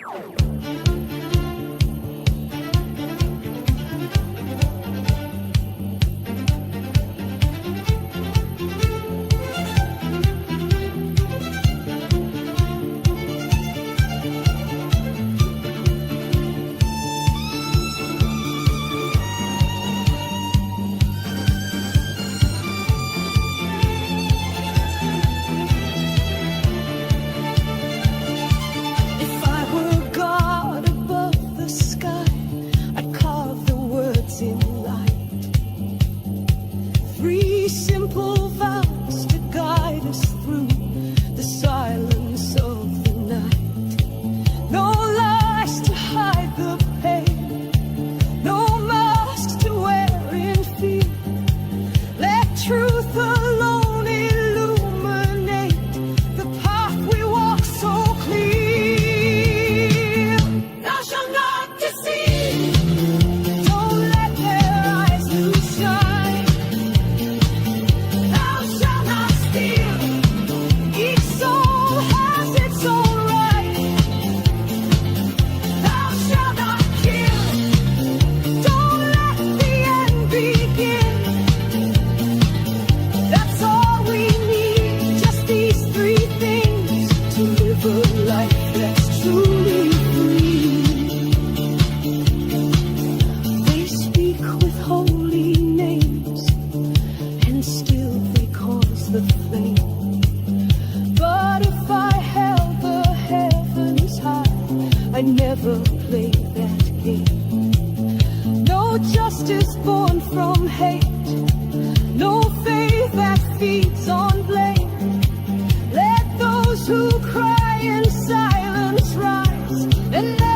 If I were God above the sky, I'd carve the words in light. 3 simple vows to guide us through the silence of the night. No lies to hide the pain, no masks to wear in fear. Let truth alone illuminate the path we walk so clear. Thou shalt not deceive. Don't let their eyes lose shine. Thou shalt not steal. Each soul has its own right. Thou shalt not kill. Don't let the end begin. That's all we need, just these 3 things to live a life that's truly free. They speak with holy names, and still they cause the flame. But if I held the heavens high, I'd never play that game. No justice born from hate, no faith that feeds on blame. Let those who cry in silence rise, and let